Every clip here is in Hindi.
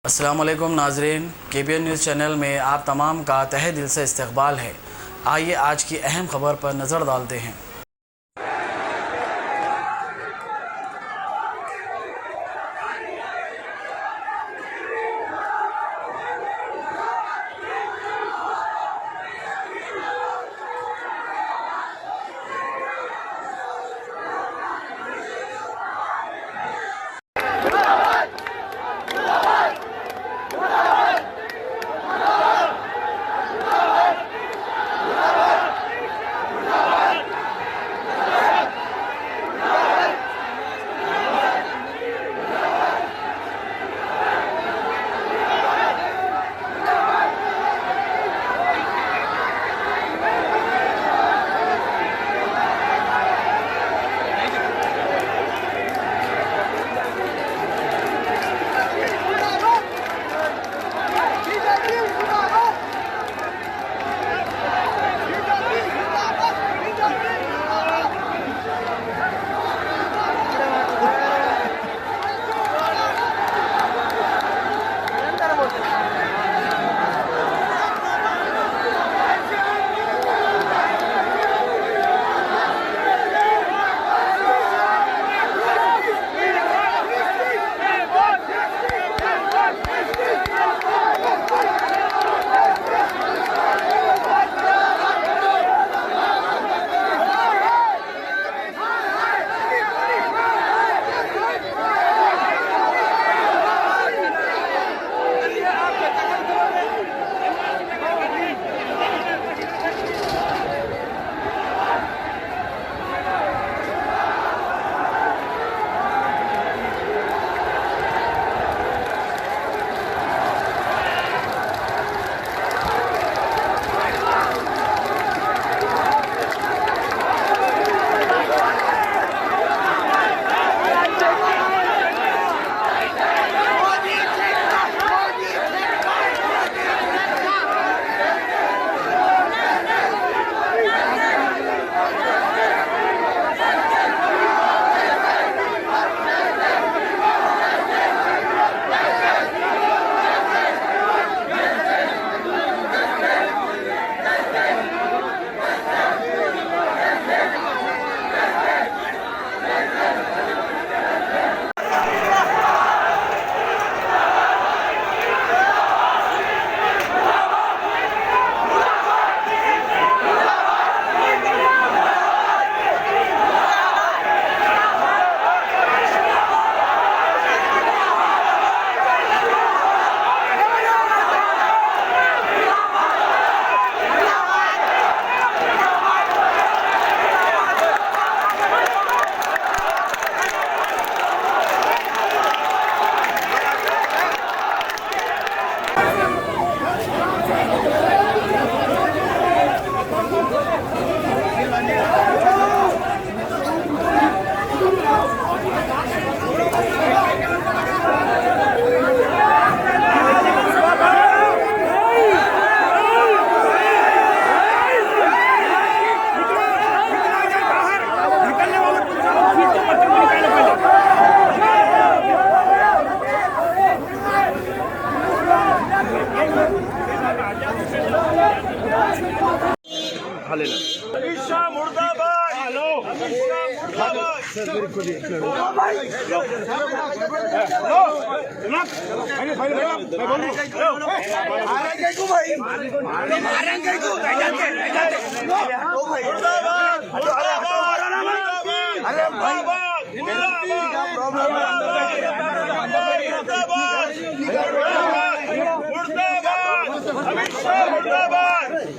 अस्सलामुअलैकुम नाजरीन, KBN न्यूज़ चैनल में आप तमाम का तहे दिल से इस्तकबाल है। आइए आज की अहम खबर पर नज़र डालते हैं।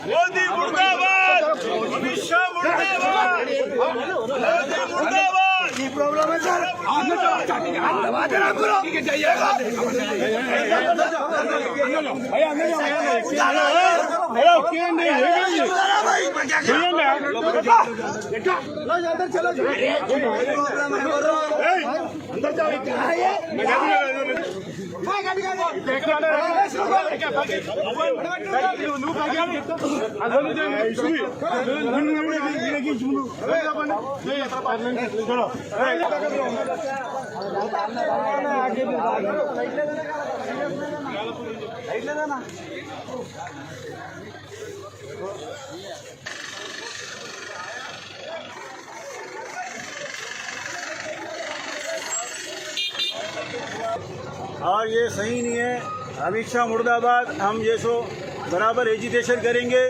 मोदी मुर्दाबाद, अमित शाह मुर्दाबाद, मुर्दाबाद। ये प्रॉब्लम है सर, दबा देना करो। ठीक है जाइएगा। भैया क्यों नहीं है ये? अंदर चलो अंदर जाओ। और ये सही नहीं है। अमित शाह मुर्दाबाद। हम ये सो बराबर एजिटेशन करेंगे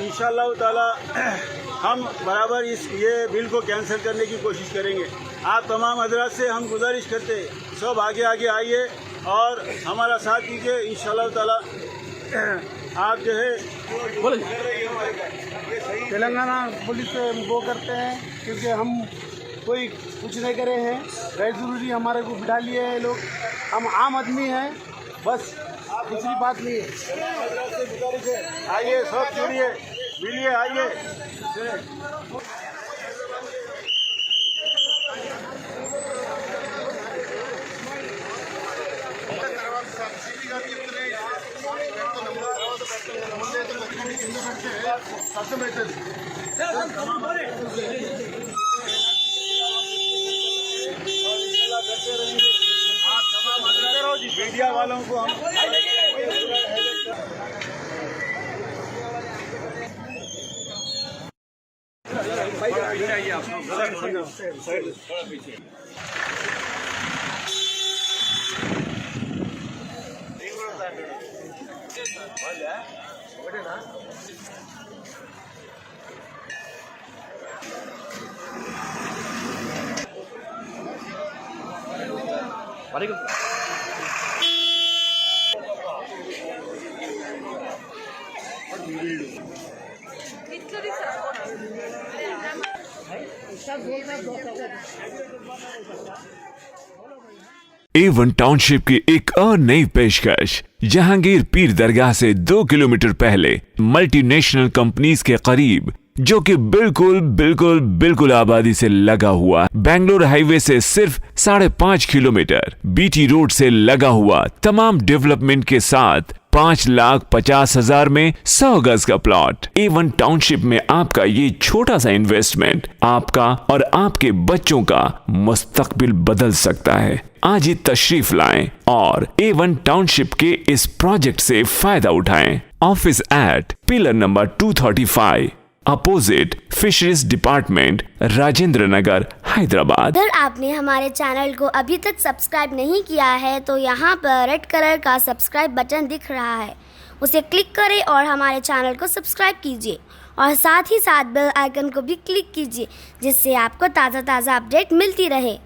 इंशाअल्लाह ताला। हम बराबर ये बिल को कैंसिल करने की कोशिश करेंगे। आप तमाम हजरात से हम गुजारिश करते हैं, सब आगे आगे आइए और हमारा साथ दीजिए इंशाअल्लाह ताला। आप जो है तेलंगाना पुलिस से वो करते हैं क्योंकि हम कोई कुछ नहीं करे हैं, गैर ज़रूरी हमारे को बिठा लिए हैं लोग। हम आम आदमी हैं, बस दूसरी बात नहीं है। आइए सब जुड़िए, मिलिए, आइए। मीडिया वालों को हम A1 टाउनशिप की एक और नई पेशकश। जहांगीर पीर दरगाह से 2 किलोमीटर पहले मल्टीनेशनल कंपनीज के करीब, जो कि बिल्कुल आबादी से लगा हुआ, बेंगलोर हाईवे से सिर्फ 5.5 किलोमीटर, बीटी रोड से लगा हुआ, तमाम डेवलपमेंट के साथ 5,50,000 में 100 गज का प्लॉट। A1 टाउनशिप में आपका ये छोटा सा इन्वेस्टमेंट आपका और आपके बच्चों का मुस्तकबिल बदल सकता है। आज ही तशरीफ लाएं और A1 टाउनशिप के इस प्रोजेक्ट से फायदा उठाएं। Office at pillar number 235 opposite fisheries department, Rajendra Nagar, Hyderabad. अगर आपने हमारे चैनल को अभी तक सब्सक्राइब नहीं किया है तो यहाँ पर रेड कलर का सब्सक्राइब बटन दिख रहा है, उसे क्लिक करें और हमारे चैनल को सब्सक्राइब कीजिए और साथ ही साथ बेल आइकन को भी क्लिक कीजिए, जिससे आपको ताज़ा अपडेट मिलती रहे।